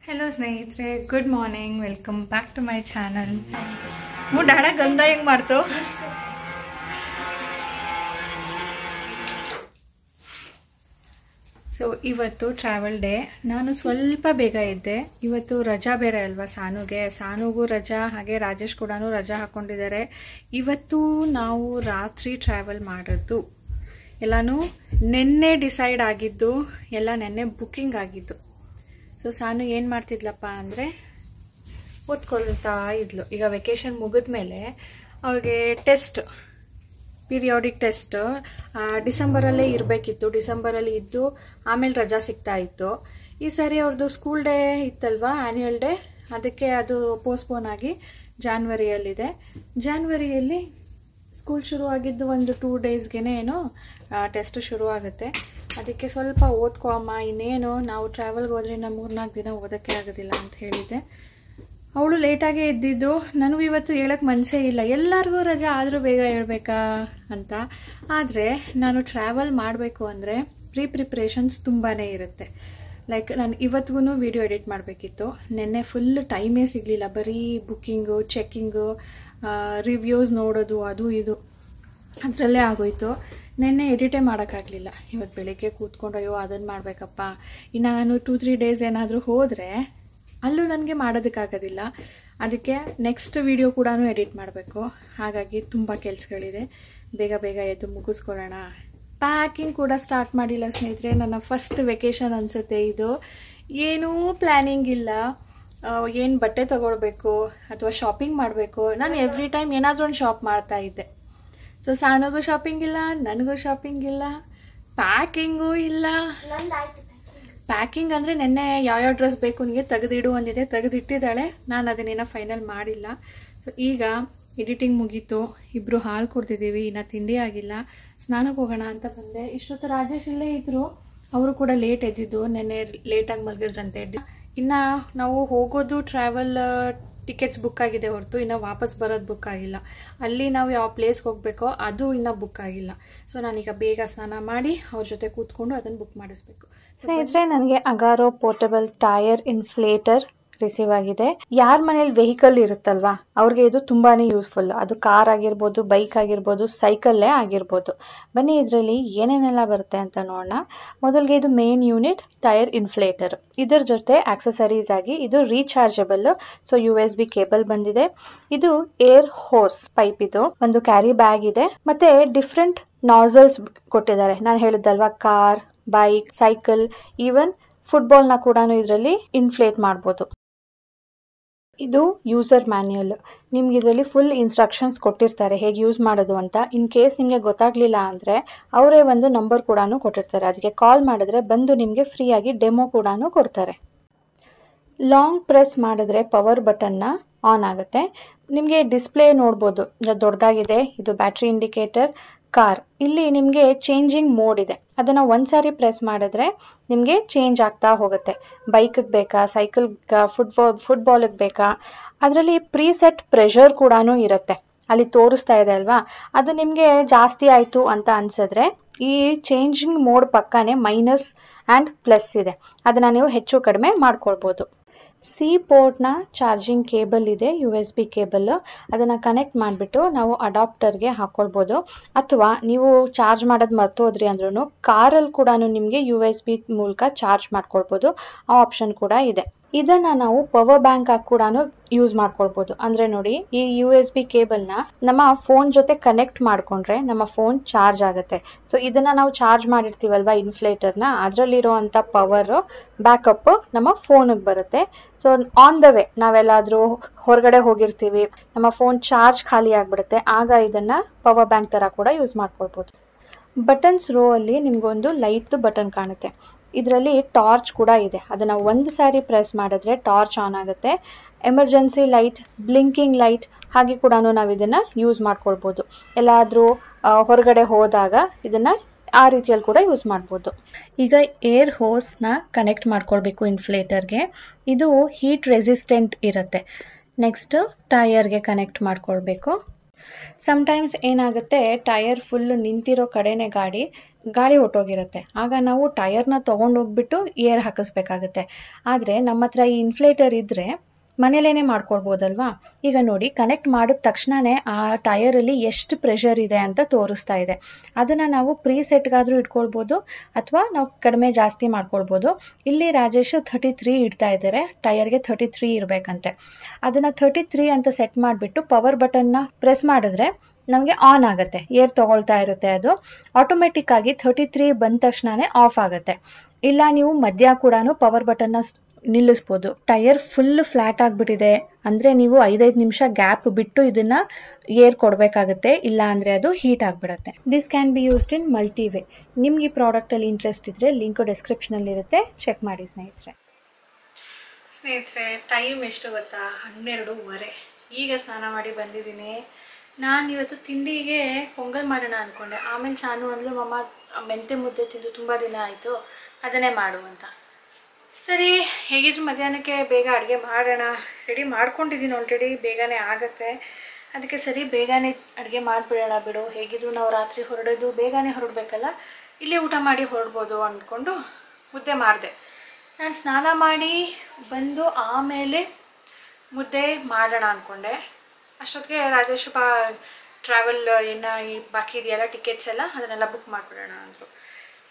Hello स्नेहितरे good morning welcome back to my channel ಡಾಡ ಗಂಧ ಹೆಂಗ್ ಮಾಡ್ತು ಸೊ ಇವತ್ತು ಟ್ರಾವೆಲ್ ಡೇ ನಾನು ಸ್ವಲ್ಪ ಬೇಗ ಇದ್ದೆ ಇವತ್ತು ರಜಾ ಬೇರೆ ಅಲ್ವಾ ಸಾನುಗೂ ರಜಾ ಹಾಗೆ ರಾಜೇಶ್ ಕೂಡ ರಜಾ ಹಾಕೊಂಡಿದ್ದಾರೆ ಇವತ್ತು ನಾವು ರಾತ್ರಿ ಟ್ರಾವೆಲ್ ಮಾಡೋದು ಎಲ್ಲಾನು ನೆನ್ನೆ ಡಿಸೈಡ್ ಆಗಿದ್ದು ಎಲ್ಲ ನೆನ್ನೆ ಬುಕಿಂಗ್ ಆಗಿದ್ದು ಸೊ ಸಾನು ಏನು ಮಾಡ್ತಿದ್ಲಪ್ಪ ಅಂದರೆ ಓದ್ಕೊಳ್ತಾ ಇದ್ಲು ಈಗ ವೆಕೇಷನ್ ಮುಗಿದ ಮೇಲೆ ಅವಳಿಗೆ ಟೆಸ್ಟ್ ಪೀರಿಯಾಡಿಕ್ ಟೆಸ್ಟ್ ಡಿಸೆಂಬರಲ್ಲೇ ಇರಬೇಕಿತ್ತು ಡಿಸೆಂಬರಲ್ಲಿ ಇದ್ದು ಆಮೇಲೆ ರಜಾ ಸಿಗ್ತಾ ಇತ್ತು ಈ ಸಾರಿ ಅವ್ರದ್ದು ಸ್ಕೂಲ್ ಡೇ ಇತ್ತಲ್ವಾ ಆ್ಯನ್ಯುವಲ್ ಡೇ ಅದಕ್ಕೆ ಅದು ಪೋಸ್ಟ್ಪೋನ್ ಆಗಿ ಜಾನ್ವರಿಯಲ್ಲಿದೆ ಜಾನ್ವರಿಯಲ್ಲಿ ಸ್ಕೂಲ್ ಶುರುವಾಗಿದ್ದು ಒಂದು 2 ಡೇಸ್ಗೆ ಏನೋ ಟೆಸ್ಟ್ ಶುರು ಆಗುತ್ತೆ ಅದಕ್ಕೆ ಸ್ವಲ್ಪ ಓದ್ಕೋ ಅಮ್ಮ ಇನ್ನೇನು ನಾವು ಟ್ರಾವೆಲ್ಗೆ ಹೋದ್ರೆ ಇನ್ನು 3-4 ದಿನ ಓದೋಕ್ಕೆ ಆಗೋದಿಲ್ಲ ಅಂತ ಹೇಳಿದ್ದೆ ಅವಳು ಲೇಟಾಗೇ ಎದ್ದಿದ್ದು ನನಗೂ ಇವತ್ತು ಹೇಳೋಕ್ಕೆ ಮನಸ್ಸೇ ಇಲ್ಲ ಎಲ್ಲರಿಗೂ ರಜೆ ಆದರೂ ಬೇಗ ಹೇಳ್ಬೇಕಾ ಅಂತ ಆದರೆ ನಾನು ಟ್ರಾವೆಲ್ ಮಾಡಬೇಕು ಅಂದರೆ ಪ್ರಿಪ್ರೇಷನ್ಸ್ ತುಂಬಾ ಇರುತ್ತೆ ಲೈಕ್ ನಾನು ಇವತ್ತಿಗೂ ವಿಡಿಯೋ ಎಡಿಟ್ ಮಾಡಬೇಕಿತ್ತು ನೆನ್ನೆ ಫುಲ್ ಟೈಮೇ ಸಿಗಲಿಲ್ಲ ಬರೀ ಬುಕ್ಕಿಂಗು ಚೆಕ್ಕಿಂಗು ರಿವ್ಯೂಸ್ ನೋಡೋದು ಅದು ಇದು ಅದರಲ್ಲೇ ಆಗೋಯ್ತು ನೆನ್ನೆ ಎಡಿಟೇ ಮಾಡೋಕ್ಕಾಗಲಿಲ್ಲ ಇವತ್ತು ಬೆಳಿಗ್ಗೆ ಕೂತ್ಕೊಂಡು ಅಯ್ಯೋ ಅದನ್ನು ಮಾಡಬೇಕಪ್ಪ ಇನ್ನು ನಾನು 2-3 ಡೇಸ್ ಏನಾದರೂ ಹೋದರೆ ಅಲ್ಲೂ ನನಗೆ ಮಾಡೋದಕ್ಕಾಗೋದಿಲ್ಲ ಅದಕ್ಕೆ ನೆಕ್ಸ್ಟ್ ವಿಡಿಯೋ ಕೂಡ ಎಡಿಟ್ ಮಾಡಬೇಕು ಹಾಗಾಗಿ ತುಂಬ ಕೆಲಸಗಳಿದೆ ಬೇಗ ಬೇಗ ಎದ್ದು ಮುಗಿಸ್ಕೊಳ್ಳೋಣ ಪ್ಯಾಕಿಂಗ್ ಕೂಡ ಸ್ಟಾರ್ಟ್ ಮಾಡಿಲ್ಲ ಸ್ನೇಹಿತರೆ ನನ್ನ ಫಸ್ಟ್ ವೆಕೇಷನ್ ಅನಿಸುತ್ತೆ ಇದು ಏನೂ ಪ್ಲ್ಯಾನಿಂಗ್ ಇಲ್ಲ ಏನು ಬಟ್ಟೆ ತೊಗೊಳ್ಬೇಕು ಅಥವಾ ಶಾಪಿಂಗ್ ಮಾಡಬೇಕು ನಾನು ಎವ್ರಿ ಟೈಮ್ ಏನಾದರೂ ಒಂದು ಶಾಪ್ ಮಾಡ್ತಾ ಇದ್ದೆ ಸೊ ಸಾನುಗೂ ಶಾಪಿಂಗ್ ಇಲ್ಲ ನನಗೂ ಶಾಪಿಂಗ್ ಇಲ್ಲ ಪ್ಯಾಕಿಂಗೂ ಇಲ್ಲ ಪ್ಯಾಕಿಂಗ್ ಅಂದರೆ ನೆನ್ನೆ ಯಾವ್ಯಾವ ಡ್ರೆಸ್ ಬೇಕು ನನಗೆ ತೆಗೆದಿಡು ಅಂದಿದೆ ತೆಗೆದಿಟ್ಟಿದ್ದಾಳೆ ನಾನು ಅದನ್ನೇನೋ ಫೈನಲ್ ಮಾಡಿಲ್ಲ ಸೊ ಈಗ ಎಡಿಟಿಂಗ್ ಮುಗೀತು ಇಬ್ಬರು ಹಾಲು ಕುಡ್ದಿದ್ದೀವಿ ಇನ್ನು ತಿಂಡಿ ಆಗಿಲ್ಲ ಸ್ನಾನಕ್ಕೆ ಹೋಗೋಣ ಅಂತ ಬಂದೆ ಇಷ್ಟೊತ್ತು ರಾಜೇಶ್ ಇಲ್ಲೇ ಇದ್ದರು ಅವರು ಕೂಡ ಲೇಟ್ ಎದ್ದಿದ್ದು ನೆನ್ನೆ ಲೇಟಾಗಿ ಮಲಗಿದ್ರಂತೆ ಇನ್ನು ನಾವು ಹೋಗೋದು ಟ್ರಾವೆಲ್ ಟಿಕೆಟ್ಸ್ ಬುಕ್ ಆಗಿದೆ ಹೊರತು ಇನ್ನು ವಾಪಸ್ ಬರೋದು ಬುಕ್ ಆಗಿಲ್ಲ ಅಲ್ಲಿ ನಾವು ಯಾವ ಪ್ಲೇಸ್ಗೆ ಹೋಗಬೇಕೋ ಅದು ಇನ್ನೂ ಬುಕ್ ಆಗಿಲ್ಲ ಸೊ ನಾನೀಗ ಬೇಗ ಸ್ನಾನ ಮಾಡಿ ಅವ್ರ ಜೊತೆ ಕೂತ್ಕೊಂಡು ಅದನ್ನು ಬುಕ್ ಮಾಡಿಸ್ಬೇಕು ಸ್ನೇಹಿತರೆ ನನಗೆ ಅಗಾರೋ ಪೋರ್ಟಬಲ್ ಟೈರ್ ಇನ್ಫ್ಲೇಟರ್ ರಿಸೀವ್ ಆಗಿದೆ ಯಾರ ಮನೇಲಿ ವೆಹಿಕಲ್ ಇರುತ್ತಲ್ವಾ ಅವ್ರಿಗೆ ಇದು ತುಂಬಾನೇ ಯೂಸ್ಫುಲ್ ಅದು ಕಾರ್ ಆಗಿರ್ಬೋದು ಬೈಕ್ ಆಗಿರ್ಬೋದು ಸೈಕಲ್ಲೇ ಆಗಿರ್ಬೋದು ಬನ್ನಿ ಇದರಲ್ಲಿ ಏನೇನೆಲ್ಲ ಬರುತ್ತೆ ಅಂತ ನೋಡೋಣ ಮೊದಲಿಗೆ ಇದು ಮೇನ್ ಯೂನಿಟ್ ಟೈರ್ ಇನ್ಫ್ಲೇಟರ್ ಇದರ ಜೊತೆ ಆಕ್ಸೆಸರೀಸ್ ಆಗಿ ಇದು ರೀಚಾರ್ಜಬಲ್ ಸೊ USB ಕೇಬಲ್ ಬಂದಿದೆ ಇದು ಏರ್ ಹೋಸ್ ಪೈಪ್ ಇದು ಒಂದು ಕ್ಯಾರಿ ಬ್ಯಾಗ್ ಇದೆ ಮತ್ತೆ ಡಿಫ್ರೆಂಟ್ ನಾಸಲ್ಸ್ ಕೊಟ್ಟಿದ್ದಾರೆ ನಾನು ಹೇಳಿದ್ದಲ್ವಾ car bike cycle even football ನ ಕೂಡ ಇದರಲ್ಲಿ ಇನ್ಫ್ಲೇಟ್ ಮಾಡಬಹುದು ಇದು ಯೂಸರ್ ಮ್ಯಾನ್ಯುಯಲ್ ನಿಮ್ಗೆ ಇದರಲ್ಲಿ ಫುಲ್ ಇನ್ಸ್ಟ್ರಕ್ಷನ್ಸ್ ಕೊಟ್ಟಿರ್ತಾರೆ ಹೇಗೆ ಯೂಸ್ ಮಾಡೋದು ಅಂತ ಇನ್ ಕೇಸ್ ನಿಮ್ಗೆ ಗೊತ್ತಾಗ್ಲಿಲ್ಲ ಅಂದ್ರೆ ಅವರೇ ಒಂದು ನಂಬರ್ ಕೂಡ ಕೊಟ್ಟಿರ್ತಾರೆ ಅದಕ್ಕೆ ಕಾಲ್ ಮಾಡಿದ್ರೆ ಬಂದು ನಿಮ್ಗೆ ಫ್ರೀ ಆಗಿ ಡೆಮೋ ಕೂಡ ಕೊಡ್ತಾರೆ ಲಾಂಗ್ ಪ್ರೆಸ್ ಮಾಡಿದ್ರೆ ಪವರ್ ಬಟನ್ ನ ಆನ್ ಆಗುತ್ತೆ ನಿಮ್ಗೆ ಡಿಸ್ಪ್ಲೇ ನೋಡ್ಬೋದು ದೊಡ್ಡದಾಗಿದೆ ಇದು ಬ್ಯಾಟ್ರಿ ಇಂಡಿಕೇಟರ್ ಕಾರ್ ಇಲ್ಲಿ ನಿಮ್ಗೆ ಚೇಂಜಿಂಗ್ ಮೋಡ್ ಇದೆ ಅದನ್ನ ಒಂದ್ಸಾರಿ ಪ್ರೆಸ್ ಮಾಡಿದ್ರೆ ನಿಮ್ಗೆ ಚೇಂಜ್ ಆಗ್ತಾ ಹೋಗುತ್ತೆ ಬೈಕ್ ಬೇಕಾ ಸೈಕಲ್ ಫುಟ್ಬಾಲ್ ಬೇಕಾ ಅದರಲ್ಲಿ ಪ್ರೀಸೆಟ್ ಪ್ರೆಷರ್ ಕೂಡ ಇರುತ್ತೆ ಅಲ್ಲಿ ತೋರಿಸ್ತಾ ಇದೆ ಅಲ್ವಾ ಅದು ನಿಮ್ಗೆ ಜಾಸ್ತಿ ಆಯ್ತು ಅಂತ ಅನ್ಸಿದ್ರೆ ಈ ಚೇಂಜಿಂಗ್ ಮೋಡ್ ಪಕ್ಕನೆ ಮೈನಸ್ ಅಂಡ್ ಪ್ಲಸ್ ಇದೆ ಅದನ್ನ ನೀವು ಹೆಚ್ಚು ಕಡಿಮೆ ಮಾಡ್ಕೊಳ್ಬಹುದು ಸಿ ಪೋರ್ಟ್ ನ ಚಾರ್ಜಿಂಗ್ ಕೇಬಲ್ ಇದೆ USB ಕೇಬಲ್ ಅದನ್ನ ಕನೆಕ್ಟ್ ಮಾಡಿಬಿಟ್ಟು ನಾವು ಅಡಾಪ್ಟರ್ಗೆ ಹಾಕೊಳ್ಬಹುದು ಅಥವಾ ನೀವು ಚಾರ್ಜ್ ಮಾಡೋದು ಮರ್ತೋದ್ರಿ ಅಂದ್ರೂ ಕಾರಲ್ಲಿ ಕೂಡ ನಿಮ್ಗೆ USB ಮೂಲಕ ಚಾರ್ಜ್ ಮಾಡ್ಕೊಳ್ಬಹುದು ಆ ಆಪ್ಷನ್ ಕೂಡ ಇದೆ ಇದನ್ನ ನಾವು ಪವರ್ ಬ್ಯಾಂಕ್ ಆಗಿ ಕೂಡ ಯೂಸ್ ಮಾಡ್ಕೊಳ್ಬಹುದು ಅಂದ್ರೆ ನೋಡಿ ಈ USB ಕೇಬಲ್ ನ ನಮ್ಮ ಫೋನ್ ಜೊತೆ ಕನೆಕ್ಟ್ ಮಾಡ್ಕೊಂಡ್ರೆ ನಮ್ಮ ಫೋನ್ ಚಾರ್ಜ್ ಆಗುತ್ತೆ ಸೊ ಇದನ್ನ ನಾವು ಚಾರ್ಜ್ ಮಾಡಿರ್ತೀವಲ್ವಾ ಇನ್ಫ್ಲೇಟರ್ ನ ಅದ್ರಲ್ಲಿರುವಂತ ಪವರ್ ಬ್ಯಾಕಪ್ ನಮ್ಮ ಫೋನ್ಗೆ ಬರುತ್ತೆ ಸೊ ಆನ್ ದ ವೇ ನಾವೆಲ್ಲಾದ್ರೂ ಹೊರಗಡೆ ಹೋಗಿರ್ತೀವಿ ನಮ್ಮ ಫೋನ್ ಚಾರ್ಜ್ ಖಾಲಿ ಆಗ್ಬಿಡುತ್ತೆ ಆಗ ಇದನ್ನ ಪವರ್ ಬ್ಯಾಂಕ್ ತರ ಕೂಡ ಯೂಸ್ ಮಾಡ್ಕೊಳ್ಬಹುದು ಬಟನ್ಸ್ ರೋ ಅಲ್ಲಿ ನಿಮ್ಗೊಂದು ಲೈಟ್ ಬಟನ್ ಕಾಣುತ್ತೆ ಇದರಲ್ಲಿ ಟಾರ್ಚ್ ಕೂಡ ಇದೆ ಅದನ್ನ ಒಂದು ಸಾರಿ ಪ್ರೆಸ್ ಮಾಡಿದ್ರೆ ಟಾರ್ಚ್ ಆನ್ ಆಗುತ್ತೆ ಎಮರ್ಜೆನ್ಸಿ ಲೈಟ್ ಬ್ಲಿಂಕಿಂಗ್ ಲೈಟ್ ಹಾಗೆ ಕೂಡ ನಾವು ಇದನ್ನ ಯೂಸ್ ಮಾಡ್ಕೊಳ್ಬಹುದು ಎಲ್ಲಾದ್ರೂ ಹೊರಗಡೆ ಹೋದಾಗ ಇದನ್ನ ಆ ರೀತಿಯಲ್ಲಿ ಕೂಡ ಯೂಸ್ ಮಾಡ್ಬೋದು ಈಗ ಏರ್ ಹೋಸ್ ನ ಕನೆಕ್ಟ್ ಮಾಡ್ಕೊಳ್ಬೇಕು ಇನ್ಫ್ಲೇಟರ್ಗೆ ಇದು ಹೀಟ್ ರೆಸಿಸ್ಟೆಂಟ್ ಇರುತ್ತೆ ನೆಕ್ಸ್ಟ್ ಟೈರ್ಗೆ ಕನೆಕ್ಟ್ ಮಾಡ್ಕೊಳ್ಬೇಕು ಸಮಟೈಮ್ಸ್ ಏನಾಗುತ್ತೆ ಟೈರ್ ಫುಲ್ ನಿಂತಿರೋ ಕಡೆನೆ ಗಾಡಿ ಗಾಳಿ ಹೊಟ್ಟೋಗಿರುತ್ತೆ. ಆಗ ನಾವು ಟಯರ್ನ ತೊಗೊಂಡೋಗ್ಬಿಟ್ಟು ಏರ್ ಹಾಕಿಸ್ಬೇಕಾಗತ್ತೆ. ಆದರೆ ನಮ್ಮ ಹತ್ರ ಈ ಇನ್ಫ್ಲೇಟರ್ ಇದ್ದರೆ ಮನೇಲೇನೆ ಮಾಡ್ಕೊಳ್ಬೋದಲ್ವಾ. ಈಗ ನೋಡಿ, ಕನೆಕ್ಟ್ ಮಾಡಿದ ತಕ್ಷಣವೇ ಆ ಟಯರಲ್ಲಿ ಎಷ್ಟು ಪ್ರೆಷರ್ ಇದೆ ಅಂತ ತೋರಿಸ್ತಾ ಇದೆ. ಅದನ್ನು ನಾವು ಪ್ರೀಸೆಟ್ಗಾದರೂ ಇಟ್ಕೊಳ್ಬೋದು ಅಥವಾ ನಾವು ಕಡಿಮೆ ಜಾಸ್ತಿ ಮಾಡ್ಕೊಳ್ಬೋದು. ಇಲ್ಲಿ ರಾಜೇಶ್ 33 ಇಡ್ತಾ ಇದ್ದಾರೆ, ಟಯರ್ಗೆ 33 ಇರಬೇಕಂತೆ. ಅದನ್ನು 33 ಅಂತ ಸೆಟ್ ಮಾಡಿಬಿಟ್ಟು ಪವರ್ ಬಟನ್ನ ಪ್ರೆಸ್ ಮಾಡಿದ್ರೆ ನಮಗೆ ಆನ್ ಆಗುತ್ತೆ, ಏರ್ ತಗೊಳ್ತಾ ಇರುತ್ತೆ. ಅದು ಆಟೋಮೆಟಿಕ್ ಆಗಿ 33 ಬಂದ ತಕ್ಷಣವೇ ಆಫ್ ಆಗುತ್ತೆ. ಇಲ್ಲ ನೀವು ಮಧ್ಯ ಕೂಡ ಪವರ್ ಬಟನ್ನ ನಿಲ್ಲಿಸ್ಬೋದು. ಟೈರ್ ಫುಲ್ ಫ್ಲಾಟ್ ಆಗಿಬಿಟ್ಟಿದೆ ಅಂದರೆ ನೀವು 5 ನಿಮಿಷ ಗ್ಯಾಪ್ ಬಿಟ್ಟು ಇದನ್ನ ಏರ್ ಕೊಡಬೇಕಾಗುತ್ತೆ, ಇಲ್ಲ ಅಂದರೆ ಅದು ಹೀಟ್ ಆಗಿಬಿಡುತ್ತೆ. This can be used in multiway. ನಿಮ್ಗೆ ಈ ಪ್ರಾಡಕ್ಟಲ್ಲಿ ಇಂಟ್ರೆಸ್ಟ್ ಇದ್ದರೆ ಲಿಂಕ್ ಡಿಸ್ಕ್ರಿಪ್ಷನಲ್ಲಿ ಇರುತ್ತೆ, ಚೆಕ್ ಮಾಡಿ ಸ್ನೇಹಿತರೆ. ಟೈಮ್ ಎಷ್ಟು ಗೊತ್ತಾ? 12:15. ಈಗ ಸ್ನಾನ ಮಾಡಿ ಬಂದಿದ್ದೀನಿ. ನಾನು ಇವತ್ತು ತಿಂಡಿಗೆ ಪೊಂಗಲ್ ಮಾಡೋಣ ಅಂದ್ಕೊಂಡೆ. ಆಮೇಲೆ ಸಾನು ಅಂದ್ಲು, ಮಮ್ಮ ಮೆಂತೆ ಮುದ್ದೆ ತಿಂದು ತುಂಬ ದಿನ ಆಯಿತು, ಅದನ್ನೇ ಮಾಡು ಅಂತ. ಸರಿ, ಹೇಗಿದ್ರು ಮಧ್ಯಾಹ್ನಕ್ಕೆ ಬೇಗ ಅಡುಗೆ ಮಾಡೋಣ. ರೆಡಿ ಮಾಡ್ಕೊಂಡಿದ್ದೀನಿ ಆಲ್ರೆಡಿ, ಬೇಗನೆ ಆಗುತ್ತೆ. ಅದಕ್ಕೆ ಸರಿ ಬೇಗನೆ ಅಡುಗೆ ಮಾಡಿಬಿಡೋಣ ಬಿಡು, ಹೇಗಿದ್ರು ನಾವು ರಾತ್ರಿ ಹೊರಡೋದು ಬೇಗನೆ ಹೊರಡಬೇಕಲ್ಲ, ಇಲ್ಲೇ ಊಟ ಮಾಡಿ ಹೊರಡ್ಬೋದು ಅಂದ್ಕೊಂಡು ಮುದ್ದೆ ಮಾಡಿದೆ. ನಾನು ಸ್ನಾನ ಮಾಡಿ ಬಂದು ಆಮೇಲೆ ಮುದ್ದೆ ಮಾಡೋಣ ಅಂದ್ಕೊಂಡೆ. ಅಷ್ಟೊತ್ತಿಗೆ ರಾಜೇಶ್ ಟ್ರಾವೆಲ್ ಏನು ಬಾಕಿ ಇದೆಯಲ್ಲ ಟಿಕೆಟ್ಸ್ ಎಲ್ಲ, ಅದನ್ನೆಲ್ಲ ಬುಕ್ ಮಾಡಿಬಿಡೋಣ ಅಂದರು.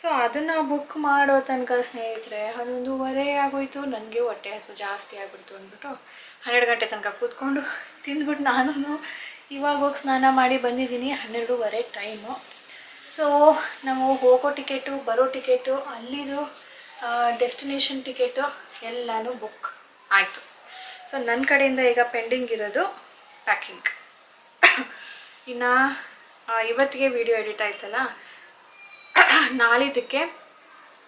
ಸೊ ಅದನ್ನು ಬುಕ್ ಮಾಡೋ ತನಕ ಸ್ನೇಹಿತರೆ 11:15 ಆಗೋಯಿತು. ನನಗೆ ಹೊಟ್ಟೆ ಹಸಿವು ಜಾಸ್ತಿ ಆಗಿಬಿಡ್ತು ಅಂದ್ಬಿಟ್ಟು 12 ಗಂಟೆ ತನಕ ಕೂತ್ಕೊಂಡು ತಿಂದ್ಬಿಟ್ಟು ನಾನು ಇವಾಗ ಹೋಗಿ ಸ್ನಾನ ಮಾಡಿ ಬಂದಿದ್ದೀನಿ. 12:15 ಟೈಮು. ಸೊ ನಾವು ಹೋಗೋ ಟಿಕೆಟು, ಬರೋ ಟಿಕೆಟು, ಅಲ್ಲಿದು ಡೆಸ್ಟಿನೇಷನ್ ಟಿಕೆಟು ಎಲ್ಲನೂ ಬುಕ್ ಆಯಿತು. ಸೊ ನನ್ನ ಕಡೆಯಿಂದ ಈಗ ಪೆಂಡಿಂಗ್ ಇರೋದು ಪ್ಯಾಕಿಂಗ್. ಇನ್ನು ಇವತ್ತಿಗೆ ವಿಡಿಯೋ ಎಡಿಟ್ ಆಯ್ತಲ್ಲ, ನಾಳಿದ್ದಕ್ಕೆ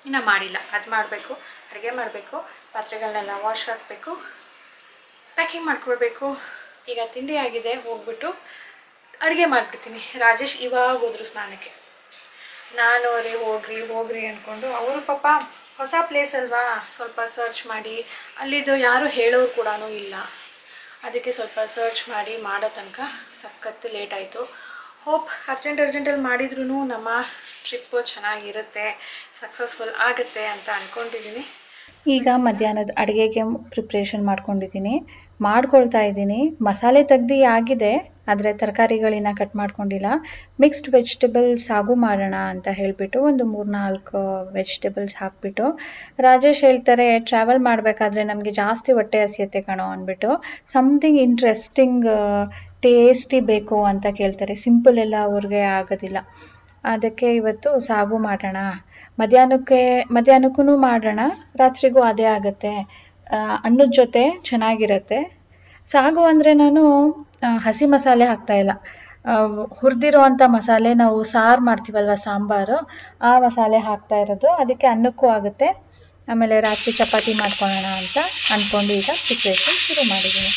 ಇನ್ನು ಮಾಡಿಲ್ಲ. ಅದು ಮಾಡಬೇಕು, ಅಡುಗೆ ಮಾಡಬೇಕು, ಪಾತ್ರೆಗಳನ್ನೆಲ್ಲ ವಾಶ್ ಹಾಕಬೇಕು, ಪ್ಯಾಕಿಂಗ್ ಮಾಡ್ಕೊಳ್ಬೇಕು. ಈಗ ತಿಂಡಿ ಆಗಿದೆ, ಹೋಗ್ಬಿಟ್ಟು ಅಡುಗೆ ಮಾಡಿಬಿಡ್ತೀನಿ. ರಾಜೇಶ್ ಇವಾಗ ಹೋದ್ರು ಸ್ನಾನಕ್ಕೆ. ನಾನು ಅವರೇ ಹೋಗ್ರಿ ಅಂದ್ಕೊಂಡು, ಅವರು ಪಾಪ ಹೊಸ ಪ್ಲೇಸ್ ಅಲ್ವಾ, ಸ್ವಲ್ಪ ಸರ್ಚ್ ಮಾಡಿ, ಅಲ್ಲಿದ್ದು ಯಾರು ಹೇಳೋರು ಕೂಡ ಇಲ್ಲ. ಅದಕ್ಕೆ ಸ್ವಲ್ಪ ಸರ್ಚ್ ಮಾಡಿ ಮಾಡೋ ತನಕ ಸಖತ್ತು ಲೇಟ್ ಆಯಿತು. ಹೋಪ್ ಅರ್ಜೆಂಟಲ್ಲಿ ಮಾಡಿದ್ರೂ ನಮ್ಮ ಟ್ರಿಪ್ಪು ಚೆನ್ನಾಗಿರುತ್ತೆ, ಸಕ್ಸಸ್ಫುಲ್ ಆಗುತ್ತೆ ಅಂತ ಅಂದ್ಕೊಂಡಿದ್ದೀನಿ. ಈಗ ಮಧ್ಯಾಹ್ನದ ಅಡುಗೆಗೆ ಪ್ರಿಪ್ರೇಷನ್ ಮಾಡ್ಕೊಳ್ತಾ ಇದ್ದೀನಿ. ಮಸಾಲೆ ತೆಗ್ದು ಆಗಿದೆ, ಆದರೆ ತರಕಾರಿಗಳಿನ್ನ ಕಟ್ ಮಾಡ್ಕೊಂಡಿಲ್ಲ. ಮಿಕ್ಸ್ಡ್ ವೆಜಿಟೇಬಲ್ ಸಾಗು ಮಾಡೋಣ ಅಂತ ಹೇಳಿಬಿಟ್ಟು ಒಂದು 3-4 ವೆಜಿಟೇಬಲ್ಸ್ ಹಾಕಿಬಿಟ್ಟು, ರಾಜೇಶ್ ಹೇಳ್ತಾರೆ ಟ್ರಾವೆಲ್ ಮಾಡಬೇಕಾದ್ರೆ ನಮಗೆ ಜಾಸ್ತಿ ಹೊಟ್ಟೆ ಹಸಿಯುತ್ತೆ ಕಣೋ ಅಂದ್ಬಿಟ್ಟು, ಸಮಥಿಂಗ್ ಇಂಟ್ರೆಸ್ಟಿಂಗ್ ಟೇಸ್ಟಿ ಬೇಕು ಅಂತ ಕೇಳ್ತಾರೆ. ಸಿಂಪಲ್ ಎಲ್ಲ ಅವ್ರಿಗೆ ಆಗೋದಿಲ್ಲ. ಅದಕ್ಕೆ ಇವತ್ತು ಸಾಗು ಮಾಡೋಣ, ಮಧ್ಯಾಹ್ನಕ್ಕೂ ಮಾಡೋಣ, ರಾತ್ರಿಗೂ ಅದೇ ಆಗುತ್ತೆ. ಅನ್ನದ ಜೊತೆ ಚೆನ್ನಾಗಿರುತ್ತೆ. ಸಾಗು ಅಂದರೆ ನಾನು ಹಸಿ ಮಸಾಲೆ ಹಾಕ್ತಾಯಿಲ್ಲ, ಹುರಿದಿರೋ ಅಂಥ ಮಸಾಲೆ, ನಾವು ಸಾರು ಮಾಡ್ತೀವಲ್ವ ಸಾಂಬಾರು, ಆ ಮಸಾಲೆ ಹಾಕ್ತಾ ಇರೋದು. ಅದಕ್ಕೆ ಅನ್ನಕ್ಕೂ ಆಗುತ್ತೆ. ಆಮೇಲೆ ರಾತ್ರಿ ಚಪಾತಿ ಮಾಡ್ಕೊಳ್ಳೋಣ ಅಂತ ಅಂದ್ಕೊಂಡು ಈಗ ಪ್ರಿಪ್ರೇಷನ್ ಶುರು ಮಾಡಿದ್ದೀನಿ.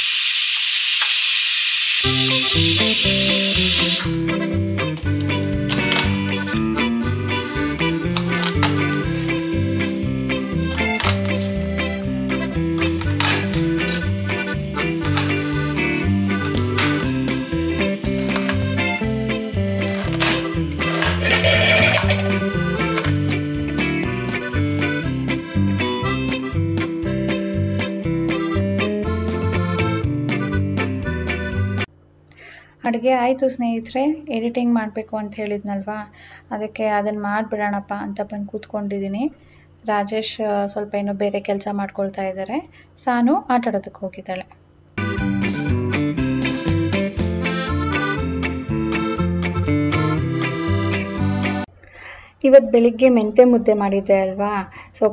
ಅಡುಗೆ ಆಯಿತು ಸ್ನೇಹಿತರೆ. ಎಡಿಟಿಂಗ್ ಮಾಡಬೇಕು ಅಂತ ಹೇಳಿದ್ನಲ್ವಾ, ಅದಕ್ಕೆ ಅದನ್ನು ಮಾಡಿಬಿಡೋಣಪ್ಪ ಅಂತ ಬಂದು ಕೂತ್ಕೊಂಡಿದ್ದೀನಿ. ರಾಜೇಶ್ ಸ್ವಲ್ಪ ಏನೋ ಬೇರೆ ಕೆಲಸ ಮಾಡ್ಕೊಳ್ತಾ ಇದ್ದಾರೆ. ಸಾನು ಆಟ ಆಡೋದಕ್ಕೆ ಹೋಗಿದ್ದಾಳೆ. ಇವತ್ತು ಬೆಳಿಗ್ಗೆ ಮೆಂತೆ ಮುದ್ದೆ ಮಾಡಿದ್ದೆ ಅಲ್ವಾ, ಸೊ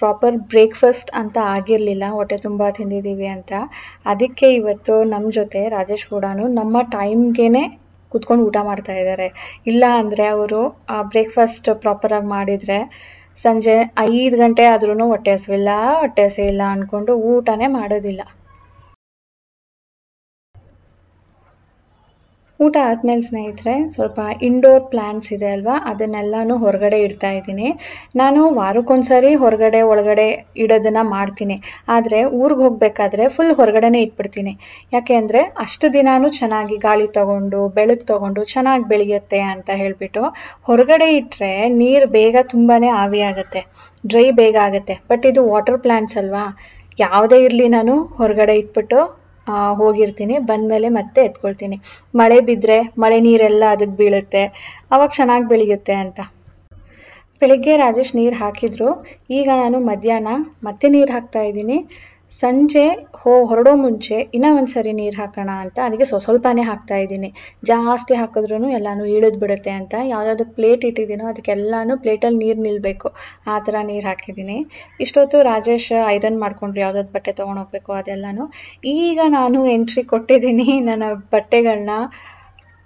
ಪ್ರಾಪರ್ ಬ್ರೇಕ್ಫಾಸ್ಟ್ ಅಂತ ಆಗಿರಲಿಲ್ಲ, ಹೊಟ್ಟೆ ತುಂಬ ತಿಂದಿದ್ದೀವಿ ಅಂತ. ಅದಕ್ಕೆ ಇವತ್ತು ನಮ್ಮ ಜೊತೆ ರಾಜೇಶ್ ಕೂಡ ನಮ್ಮ ಟೈಮ್ಗೆ ಕೂತ್ಕೊಂಡು ಊಟ ಮಾಡ್ತಾ ಇದ್ದಾರೆ. ಇಲ್ಲ ಅಂದರೆ ಅವರು ಬ್ರೇಕ್ಫಾಸ್ಟ್ ಪ್ರಾಪರಾಗಿ ಮಾಡಿದರೆ ಸಂಜೆ 5 ಗಂಟೆ ಆದ್ರೂ ಹೊಟ್ಟೆ ಹಸಿವಿಲ್ಲ ಅಂದ್ಕೊಂಡು ಊಟನೇ ಮಾಡೋದಿಲ್ಲ. ಊಟ ಆದಮೇಲೆ ಸ್ನೇಹಿತರೆ ಸ್ವಲ್ಪ ಇಂಡೋರ್ ಪ್ಲ್ಯಾನ್ಸ್ ಇದೆ ಅಲ್ವಾ, ಅದನ್ನೆಲ್ಲನೂ ಹೊರಗಡೆ ಇಡ್ತಾ ಇದ್ದೀನಿ. ನಾನು ವಾರಕ್ಕೊಂದ್ಸರಿ ಹೊರಗಡೆ ಒಳಗಡೆ ಇಡೋದನ್ನು ಮಾಡ್ತೀನಿ, ಆದರೆ ಊರಿಗೆ ಹೋಗಬೇಕಾದ್ರೆ ಫುಲ್ ಹೊರಗಡೆನೇ ಇಟ್ಬಿಡ್ತೀನಿ. ಯಾಕೆ ಅಂದರೆ ಅಷ್ಟು ದಿನಾನೂ ಚೆನ್ನಾಗಿ ಗಾಳಿ ತೊಗೊಂಡು ಬೆಳಕು ತೊಗೊಂಡು ಚೆನ್ನಾಗಿ ಬೆಳೆಯುತ್ತೆ ಅಂತ ಹೇಳಿಬಿಟ್ಟು. ಹೊರಗಡೆ ಇಟ್ಟರೆ ನೀರು ಬೇಗ ತುಂಬಾ ಆವಿಯಾಗುತ್ತೆ, ಡ್ರೈ ಬೇಗ ಆಗುತ್ತೆ. ಬಟ್ ಇದು ವಾಟರ್ ಪ್ಲ್ಯಾನ್ಸ್ ಅಲ್ವಾ, ಯಾವುದೇ ಇರಲಿ ನಾನು ಹೊರಗಡೆ ಇಟ್ಬಿಟ್ಟು ಹೋಗಿರ್ತೀನಿ, ಬಂದಮೇಲೆ ಮತ್ತೆ ಎತ್ಕೊಳ್ತೀನಿ. ಮಳೆ ಬಿದ್ದರೆ ಮಳೆ ನೀರೆಲ್ಲ ಅದಕ್ಕೆ ಬೀಳುತ್ತೆ, ಅವಾಗ ಚೆನ್ನಾಗಿ ಬೆಳೆಯುತ್ತೆ ಅಂತ. ಬೆಳಿಗ್ಗೆ ರಾಜೇಶ್ ನೀರು ಹಾಕಿದ್ರು, ಈಗ ನಾನು ಮಧ್ಯಾಹ್ನ ಮತ್ತೆ ನೀರು ಹಾಕ್ತಾ ಇದ್ದೀನಿ. ಸಂಜೆ ಹೊರಡೋ ಮುಂಚೆ ಇನ್ನೂ ಒಂದ್ಸರಿ ನೀರು ಹಾಕೋಣ ಅಂತ ಅದಕ್ಕೆ ಸ್ವಲ್ಪನೇ ಹಾಕ್ತಾ ಇದ್ದೀನಿ. ಜಾಸ್ತಿ ಹಾಕಿದ್ರೂ ಎಲ್ಲನೂ ಇಳಿದು ಬಿಡುತ್ತೆ ಅಂತ ಯಾವುದಾದ್ರು ಪ್ಲೇಟ್ ಇಟ್ಟಿದ್ದೀನೋ ಅದಕ್ಕೆಲ್ಲನೂ ಪ್ಲೇಟಲ್ಲಿ ನೀರು ನಿಲ್ಲಬೇಕು, ಆ ಥರ ನೀರು ಹಾಕಿದ್ದೀನಿ. ಇಷ್ಟೊತ್ತು ರಾಜೇಶ್ ಐರನ್ ಮಾಡ್ಕೊಂಡ್ರು ಯಾವುದಾದ್ರು ಬಟ್ಟೆ ತೊಗೊಂಡೋಗ್ಬೇಕು ಅದೆಲ್ಲನೂ. ಈಗ ನಾನು ಎಂಟ್ರಿ ಕೊಟ್ಟಿದ್ದೀನಿ ನನ್ನ ಬಟ್ಟೆಗಳನ್ನ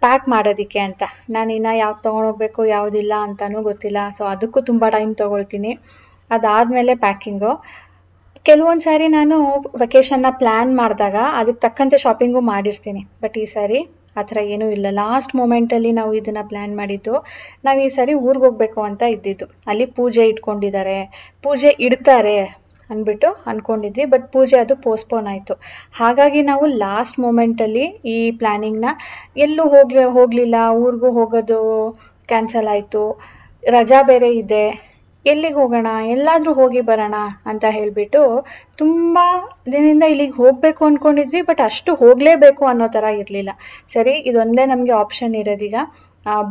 ಪ್ಯಾಕ್ ಮಾಡೋದಕ್ಕೆ ಅಂತ. ನಾನಿನ್ನು ಯಾವ್ದು ತೊಗೊಂಡೋಗ್ಬೇಕು ಯಾವುದಿಲ್ಲ ಅಂತಲೂ ಗೊತ್ತಿಲ್ಲ, ಸೊ ಅದಕ್ಕೂ ತುಂಬ ಟೈಮ್ ತೊಗೊಳ್ತೀನಿ. ಅದಾದಮೇಲೆ ಪ್ಯಾಕಿಂಗು. ಕೆಲವೊಂದು ಸಾರಿ ನಾನು ವೆಕೇಷನ್ನ ಪ್ಲ್ಯಾನ್ ಮಾಡಿದಾಗ ಅದಕ್ಕೆ ತಕ್ಕಂತೆ ಶಾಪಿಂಗು ಮಾಡಿರ್ತೀನಿ, ಬಟ್ ಈ ಸಾರಿ ಆ ಥರ ಏನೂ ಇಲ್ಲ. ಲಾಸ್ಟ್ ಮೂಮೆಂಟಲ್ಲಿ ನಾವು ಇದನ್ನು ಪ್ಲ್ಯಾನ್ ಮಾಡಿದ್ದು. ನಾವು ಈ ಸಾರಿ ಊರಿಗೆ ಹೋಗಬೇಕು ಅಂತ ಇದ್ದಿದ್ದು, ಅಲ್ಲಿ ಪೂಜೆ ಇಟ್ಕೊಂಡಿದ್ದಾರೆ, ಪೂಜೆ ಇಡ್ತಾರೆ ಅಂದ್ಬಿಟ್ಟು ಅಂದ್ಕೊಂಡಿದ್ವಿ. ಬಟ್ ಪೂಜೆ ಅದು ಪೋಸ್ಟ್ಪೋನ್ ಆಯಿತು. ಹಾಗಾಗಿ ನಾವು ಲಾಸ್ಟ್ ಮೂಮೆಂಟಲ್ಲಿ ಈ ಪ್ಲ್ಯಾನಿಂಗ್ನ ಎಲ್ಲೂ ಹೋಗಲಿಲ್ಲ. ಊರಿಗೂ ಹೋಗೋದು ಕ್ಯಾನ್ಸಲ್ ಆಯಿತು, ರಜಾ ಬೇರೆ ಇದೆ, ಎಲ್ಲಿಗೆ ಹೋಗೋಣ, ಎಲ್ಲಾದರೂ ಹೋಗಿ ಬರೋಣ ಅಂತ ಹೇಳಿಬಿಟ್ಟು ತುಂಬ ದಿನದಿಂದ ಇಲ್ಲಿಗೆ ಹೋಗಬೇಕು ಅಂದ್ಕೊಂಡಿದ್ವಿ. ಬಟ್ ಅಷ್ಟು ಹೋಗಲೇಬೇಕು ಅನ್ನೋ ಥರ ಇರಲಿಲ್ಲ. ಸರಿ, ಇದೊಂದೇ ನಮಗೆ ಆಪ್ಷನ್ ಇರೋದೀಗ,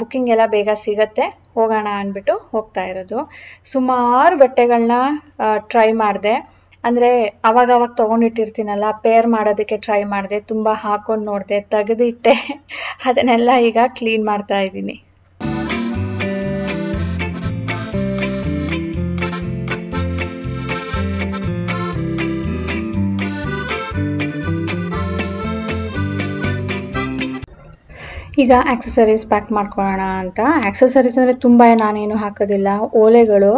ಬುಕ್ಕಿಂಗ್ ಎಲ್ಲ ಬೇಗ ಸಿಗತ್ತೆ, ಹೋಗೋಣ ಅಂದ್ಬಿಟ್ಟು ಹೋಗ್ತಾ ಇರೋದು. ಸುಮಾರು ಬಟ್ಟೆಗಳನ್ನ ಟ್ರೈ ಮಾಡಿದೆ, ಅಂದರೆ ಅವಾಗವಾಗ ತೊಗೊಂಡಿಟ್ಟಿರ್ತೀನಲ್ಲ, ಪೇರ್ ಮಾಡೋದಕ್ಕೆ ಟ್ರೈ ಮಾಡಿದೆ, ತುಂಬ ಹಾಕೊಂಡು ನೋಡಿದೆ, ತೆಗೆದಿಟ್ಟೆ. ಅದನ್ನೆಲ್ಲ ಈಗ ಕ್ಲೀನ್ ಮಾಡ್ತಾ ಇದ್ದೀನಿ. ಈಗ ಆಕ್ಸೆಸರೀಸ್ ಪ್ಯಾಕ್ ಮಾಡ್ಕೊಳ್ಳೋಣ ಅಂತ. ಆಕ್ಸೆಸರೀಸ್ ಅಂದರೆ ತುಂಬ ನಾನೇನು ಹಾಕೋದಿಲ್ಲ. ಓಲೆಗಳು,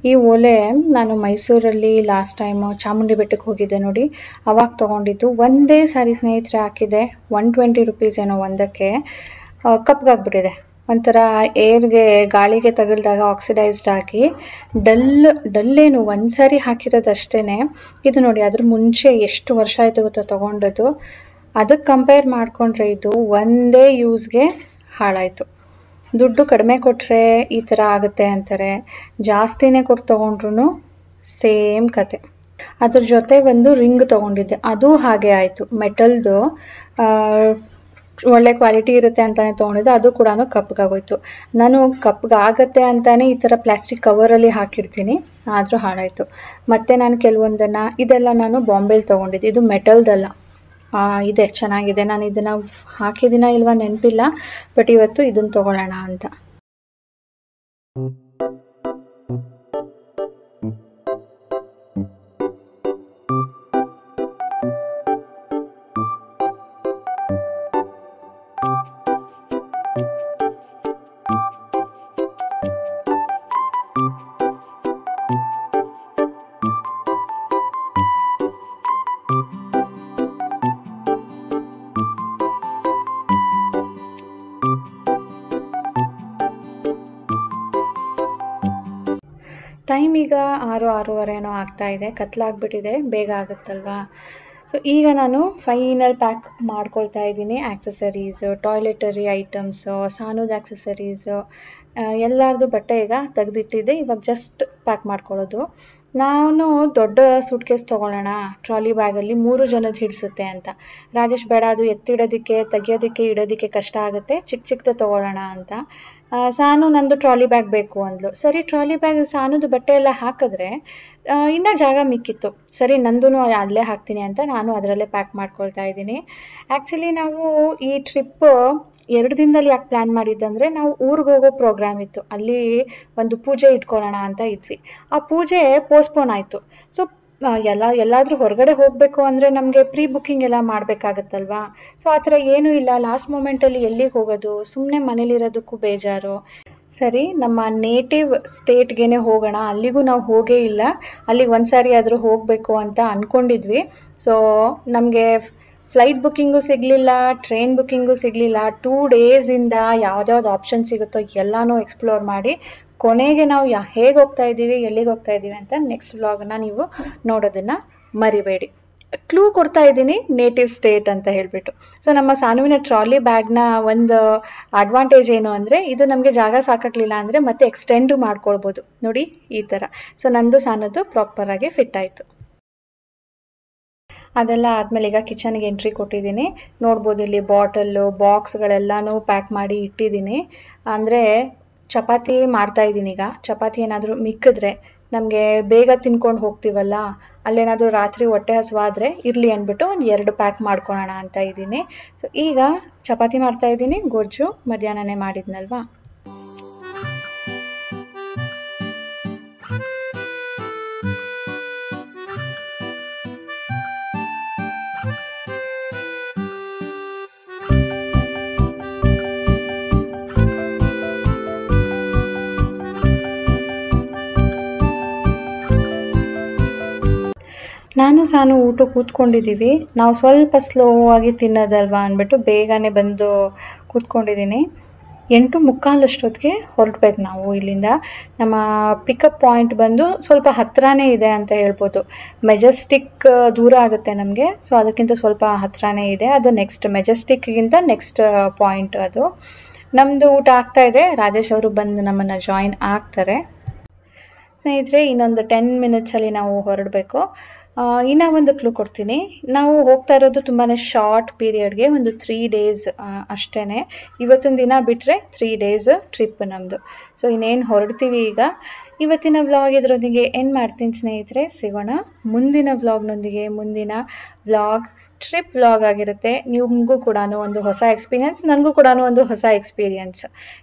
ಈ ಓಲೆ ನಾನು ಮೈಸೂರಲ್ಲಿ ಲಾಸ್ಟ್ ಟೈಮು ಚಾಮುಂಡಿ ಬೆಟ್ಟಕ್ಕೆ ಹೋಗಿದ್ದೆ ನೋಡಿ, ಅವಾಗ ತೊಗೊಂಡಿದ್ದು. ಒಂದೇ ಸಾರಿ ಸ್ನೇಹಿತರೆ ಹಾಕಿದೆ, 120 ರೂಪೀಸ್ ಏನೋ ಒಂದಕ್ಕೆ. ಕಪ್ಗಾಗ್ಬಿಟ್ಟಿದೆ, ಒಂಥರ ಏರ್ಗೆ ಗಾಳಿಗೆ ತಗಲ್ದಾಗ ಆಕ್ಸಿಡೈಸ್ಡ್ ಆಗಿ ಡಲ್ಲೇನು. ಒಂದು ಸಾರಿ ಹಾಕಿರೋದಷ್ಟೇ. ಇದು ನೋಡಿ, ಅದ್ರ ಮುಂಚೆ ಎಷ್ಟು ವರ್ಷ ಆಯಿತು ಗೊತ್ತಾ ತೊಗೊಂಡದ್ದು. ಅದಕ್ಕೆ ಕಂಪೇರ್ ಮಾಡಿಕೊಂಡ್ರೆ ಇದು ಒಂದೇ ಯೂಸ್ಗೆ ಹಾಳಾಯಿತು. ದುಡ್ಡು ಕಡಿಮೆ ಕೊಟ್ಟರೆ ಈ ಥರ ಆಗುತ್ತೆ ಅಂತಾರೆ, ಜಾಸ್ತಿನೇ ಕೊಟ್ಟು ತೊಗೊಂಡ್ರು ಸೇಮ್ ಕತೆ. ಅದ್ರ ಜೊತೆ ಒಂದು ರಿಂಗ್ ತೊಗೊಂಡಿದ್ದೆ, ಅದು ಹಾಗೆ ಆಯಿತು. ಮೆಟಲ್ದು ಒಳ್ಳೆ ಕ್ವಾಲಿಟಿ ಇರುತ್ತೆ ಅಂತಲೇ ತೊಗೊಂಡಿದ್ದೆ, ಅದು ಕೂಡ ಕಪ್ಗಾಗೋಯ್ತು. ನಾನು ಕಪ್ಗಾಗತ್ತೆ ಅಂತಲೇ ಈ ಥರ ಪ್ಲಾಸ್ಟಿಕ್ ಕವರಲ್ಲಿ ಹಾಕಿರ್ತೀನಿ, ಆದರೂ ಹಾಳಾಯಿತು. ಮತ್ತು ನಾನು ಕೆಲವೊಂದನ್ನು, ಇದೆಲ್ಲ ನಾನು ಬಾಂಬೆಲಿ ತೊಗೊಂಡಿದ್ದೆ, ಇದು ಮೆಟಲ್ದಲ್ಲ, ಇದೆ, ಚೆನ್ನಾಗಿದೆ. ನಾನು ಇದನ್ನು ಹಾಕಿದ್ದೀನ ಇಲ್ವಾ ನೆನಪಿಲ್ಲ, ಬಟ್ ಇವತ್ತು ಇದನ್ನು ತೊಗೊಳ್ಳೋಣ ಅಂತ. ಟೈಮ್ ಈಗ 6-6:30 ಆಗ್ತಾ ಇದೆ, ಕತ್ಲಾಗ್ಬಿಟ್ಟಿದೆ, ಬೇಗ ಆಗುತ್ತಲ್ವಾ. ಸೊ ಈಗ ನಾನು ಫೈನಲ್ ಪ್ಯಾಕ್ ಮಾಡ್ಕೊಳ್ತಾ ಇದ್ದೀನಿ. ಆಕ್ಸೆಸರೀಸು, ಟಾಯ್ಲೆಟರಿ ಐಟಮ್ಸು, ಸಾನುದ ಆಕ್ಸೆಸರೀಸು, ಎಲ್ಲರದು ಬಟ್ಟೆ ಈಗ ತೆಗೆದಿಟ್ಟಿದ್ದೆ, ಇವಾಗ ಜಸ್ಟ್ ಪ್ಯಾಕ್ ಮಾಡ್ಕೊಳ್ಳೋದು. ನಾನು ದೊಡ್ಡ ಸೂಟ್ ಕೇಸ್ ತೊಗೊಳ್ಳೋಣ, ಟ್ರಾಲಿ ಬ್ಯಾಗಲ್ಲಿ 3 ಜನದ ಹಿಡಿಸುತ್ತೆ ಅಂತ. ರಾಜೇಶ್ ಬೇಡ, ಅದು ಎತ್ತಿಡೋದಕ್ಕೆ, ತೆಗಿಯೋದಕ್ಕೆ, ಇಡೋದಕ್ಕೆ ಕಷ್ಟ ಆಗುತ್ತೆ, ಚಿಕ್ಕದು ತೊಗೊಳ್ಳೋಣ ಅಂತ. ಸಾನು ನಂದು ಟ್ರಾಲಿ ಬ್ಯಾಗ್ ಬೇಕು ಅಂದ್ಲು. ಸರಿ, ಟ್ರಾಲಿ ಬ್ಯಾಗ್ ಸಾನುದು ಬಟ್ಟೆ ಎಲ್ಲ ಹಾಕಿದ್ರೆ ಇನ್ನೂ ಜಾಗ ಮಿಕ್ಕಿತ್ತು. ಸರಿ, ನಂದು ಅಲ್ಲೇ ಹಾಕ್ತೀನಿ ಅಂತ ನಾನು ಅದರಲ್ಲೇ ಪ್ಯಾಕ್ ಮಾಡ್ಕೊಳ್ತಾ ಇದ್ದೀನಿ. ಆ್ಯಕ್ಚುಲಿ ನಾವು ಈ ಟ್ರಿಪ್ 2 ದಿನದಲ್ಲಿ ಯಾಕೆ ಪ್ಲ್ಯಾನ್ ಮಾಡಿದ್ದಂದರೆ, ನಾವು ಊರಿಗೆ ಹೋಗೋ ಪ್ರೋಗ್ರಾಮ್ ಇತ್ತು, ಅಲ್ಲಿ ಒಂದು ಪೂಜೆ ಇಟ್ಕೊಳ್ಳೋಣ ಅಂತ ಇದ್ವಿ. ಆ ಪೂಜೆ ಪೋಸ್ಟ್ಪೋನ್ ಆಯಿತು. ಸೊ ಎಲ್ಲಾದರೂ ಹೊರಗಡೆ ಹೋಗಬೇಕು ಅಂದರೆ ನಮಗೆ ಪ್ರೀ ಬುಕ್ಕಿಂಗ್ ಎಲ್ಲ ಮಾಡಬೇಕಾಗತ್ತಲ್ವಾ. ಸೊ ಆ ಥರ ಏನೂ ಇಲ್ಲ. ಲಾಸ್ಟ್ ಮೂಮೆಂಟಲ್ಲಿ ಎಲ್ಲಿಗೆ ಹೋಗೋದು, ಸುಮ್ಮನೆ ಮನೇಲಿರೋದಕ್ಕೂ ಬೇಜಾರು. ಸರಿ, ನಮ್ಮ ನೇಟಿವ್ ಸ್ಟೇಟ್ಗೆ ಹೋಗೋಣ, ಅಲ್ಲಿಗೂ ನಾವು ಹೋಗೇ ಇಲ್ಲ, ಅಲ್ಲಿಗೆ ಒಂದು ಸಾರಿ ಆದರೂ ಹೋಗಬೇಕು ಅಂತ ಅಂದ್ಕೊಂಡಿದ್ವಿ. ಸೊ ನಮಗೆ ಫ್ಲೈಟ್ ಬುಕ್ಕಿಂಗು ಸಿಗಲಿಲ್ಲ, ಟ್ರೈನ್ ಬುಕ್ಕಿಂಗು ಸಿಗಲಿಲ್ಲ. 2 ಡೇಸಿಂದ ಯಾವ್ದ್ಯಾವ್ದು ಆಪ್ಷನ್ ಸಿಗುತ್ತೋ ಎಲ್ಲನೂ ಎಕ್ಸ್ಪ್ಲೋರ್ ಮಾಡಿ ಕೊನೆಗೆ ನಾವು ಹೇಗೆ ಹೋಗ್ತಾ ಇದ್ದೀವಿ, ಎಲ್ಲಿಗೆ ಹೋಗ್ತಾ ಇದ್ದೀವಿ ಅಂತ ನೆಕ್ಸ್ಟ್ ವ್ಲಾಗ್ನ ನೀವು ನೋಡೋದನ್ನು ಮರಿಬೇಡಿ. ಕ್ಲೂ ಕೊಡ್ತಾ ಇದ್ದೀನಿ, ನೇಟಿವ್ ಸ್ಟೇಟ್ ಅಂತ ಹೇಳಿಬಿಟ್ಟು. ಸೊ ನಮ್ಮ ಸಾನುವಿನ ಟ್ರಾಲಿ ಬ್ಯಾಗ್ನ ಒಂದು ಅಡ್ವಾಂಟೇಜ್ ಏನು ಅಂದರೆ, ಇದು ನಮಗೆ ಜಾಗ ಸಾಕಾಗಲಿಲ್ಲ ಅಂದರೆ ಮತ್ತೆ ಎಕ್ಸ್ಟೆಂಡು ಮಾಡ್ಕೊಳ್ಬೋದು. ನೋಡಿ ಈ ಥರ. ಸೊ ನಂದು ಸಾನದ್ದು ಪ್ರಾಪರಾಗಿ ಫಿಟ್ ಆಯಿತು. ಅದೆಲ್ಲ ಆದಮೇಲೆ ಈಗ ಕಿಚನ್ಗೆ ಎಂಟ್ರಿ ಕೊಟ್ಟಿದ್ದೀನಿ. ನೋಡ್ಬೋದು ಇಲ್ಲಿ ಬಾಟಲ್ಲು ಬಾಕ್ಸ್ಗಳೆಲ್ಲನೂ ಪ್ಯಾಕ್ ಮಾಡಿ ಇಟ್ಟಿದ್ದೀನಿ. ಅಂದರೆ ಚಪಾತಿ ಮಾಡ್ತಾಯಿದ್ದೀನಿ. ಈಗ ಚಪಾತಿ ಏನಾದರೂ ಮಿಕ್ಕಿದ್ರೆ ನಮಗೆ ಬೇಗ ತಿನ್ಕೊಂಡು ಹೋಗ್ತೀವಲ್ಲ, ಅಲ್ಲೇನಾದರೂ ರಾತ್ರಿ ಹೊಟ್ಟೆ ಹಸುವಾದರೆ ಇರಲಿ ಅಂದ್ಬಿಟ್ಟು ಒಂದು 2 ಪ್ಯಾಕ್ ಮಾಡ್ಕೊಳ್ಳೋಣ ಅಂತ ಇದ್ದೀನಿ. ಸೊ ಈಗ ಚಪಾತಿ ಮಾಡ್ತಾಯಿದ್ದೀನಿ. ಗೊಜ್ಜು ಮಧ್ಯಾಹ್ನನೇ ಮಾಡಿದ್ನಲ್ವಾ. ನಾನು ಸಾನು ಊಟ ಕೂತ್ಕೊಂಡಿದ್ದೀವಿ. ನಾವು ಸ್ವಲ್ಪ ಸ್ಲೋ ಆಗಿ ತಿನ್ನೋದಲ್ವಾ ಅಂದ್ಬಿಟ್ಟು ಬೇಗನೆ ಬಂದು ಕೂತ್ಕೊಂಡಿದ್ದೀನಿ. 8:45 ಅಷ್ಟೊತ್ತಿಗೆ ಹೊರಡ್ಬೇಕು ನಾವು ಇಲ್ಲಿಂದ. ನಮ್ಮ ಪಿಕಪ್ ಪಾಯಿಂಟ್ ಬಂದು ಸ್ವಲ್ಪ ಹತ್ತಿರನೇ ಇದೆ ಅಂತ ಹೇಳ್ಬೋದು. ಮೆಜೆಸ್ಟಿಕ್ ದೂರ ಆಗುತ್ತೆ ನಮಗೆ. ಸೊ ಅದಕ್ಕಿಂತ ಸ್ವಲ್ಪ ಹತ್ತಿರನೇ ಇದೆ. ಅದು ನೆಕ್ಸ್ಟ್ ಮೆಜೆಸ್ಟಿಕ್ಗಿಂತ ನೆಕ್ಸ್ಟ್ ಪಾಯಿಂಟ್ ಅದು. ನಮ್ಮದು ಊಟ ಆಗ್ತಾ ಇದೆ. ರಾಜೇಶ್ ಅವರು ಬಂದು ನಮ್ಮನ್ನು ಜಾಯಿನ್ ಆಗ್ತಾರೆ. ಸ್ನೇಹಿತರೆ, ಇನ್ನೊಂದು 10 ಮಿನಿಟ್ಸಲ್ಲಿ ನಾವು ಹೊರಡಬೇಕು. ಇನ್ನೂ ಒಂದು ಕ್ಲೂ ಕೊಡ್ತೀನಿ. ನಾವು ಹೋಗ್ತಾ ಇರೋದು ತುಂಬಾ ಶಾರ್ಟ್ ಪೀರಿಯಡ್ಗೆ, ಒಂದು 3 ಡೇಸ್ ಅಷ್ಟೇ. ಇವತ್ತಿನ ದಿನ ಬಿಟ್ಟರೆ 3 ಡೇಸ್ ಟ್ರಿಪ್ ನಮ್ಮದು. ಸೊ ಇನ್ನೇನು ಹೊರಡ್ತೀವಿ ಈಗ. ಇವತ್ತಿನ ವ್ಲಾಗ್ ಇದರೊಂದಿಗೆ ಎಂಡ್ ಮಾಡ್ತೀನಿ ಸ್ನೇಹಿತರೆ. ಸಿಗೋಣ ಮುಂದಿನ ವ್ಲಾಗ್ನೊಂದಿಗೆ. ಮುಂದಿನ ವ್ಲಾಗ್ ಟ್ರಿಪ್ ವ್ಲಾಗ್ ಆಗಿರುತ್ತೆ. ನಿಮಗೂ ಕೂಡ ಒಂದು ಹೊಸ ಎಕ್ಸ್ಪೀರಿಯನ್ಸ್, ನನಗೂ ಕೂಡ ಒಂದು ಹೊಸ ಎಕ್ಸ್ಪೀರಿಯನ್ಸ್.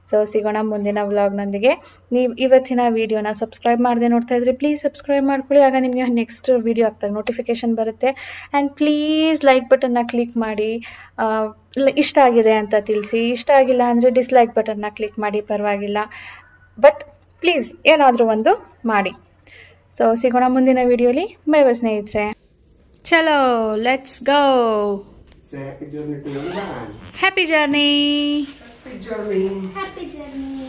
ಸೊ ಸಿಗೋಣ ಮುಂದಿನ ವ್ಲಾಗ್ನೊಂದಿಗೆ. ನೀವು ಇವತ್ತಿನ ವೀಡಿಯೋನ ಸಬ್ಸ್ಕ್ರೈಬ್ ಮಾಡದೆ ನೋಡ್ತಾ ಇದ್ರೆ ಪ್ಲೀಸ್ ಸಬ್ಸ್ಕ್ರೈಬ್ ಮಾಡ್ಕೊಳ್ಳಿ. ಆಗ ನಿಮಗೆ ನೆಕ್ಸ್ಟ್ ವೀಡಿಯೋ ಆಗ್ತಾಗ ನೋಟಿಫಿಕೇಶನ್ ಬರುತ್ತೆ. ಆ್ಯಂಡ್ ಪ್ಲೀಸ್ ಲೈಕ್ ಬಟನ್ನ ಕ್ಲಿಕ್ ಮಾಡಿ. ಇಷ್ಟ ಆಗಿದೆ ಅಂತ ತಿಳಿಸಿ. ಇಷ್ಟ ಆಗಿಲ್ಲ ಅಂದರೆ ಡಿಸ್ಲೈಕ್ ಬಟನ್ನ ಕ್ಲಿಕ್ ಮಾಡಿ, ಪರವಾಗಿಲ್ಲ. ಬಟ್ ಪ್ಲೀಸ್ ಏನಾದರೂ ಒಂದು ಮಾಡಿ. ಸೊ ಸಿಗೋಣ ಮುಂದಿನ ವಿಡಿಯೋಲಿ. ಬೈ ಬೈ ಸ್ನೇಹಿತರೆ. ಚಲೋ, let's go. Happy journey to your man. Happy journey. Happy journey. Happy journey.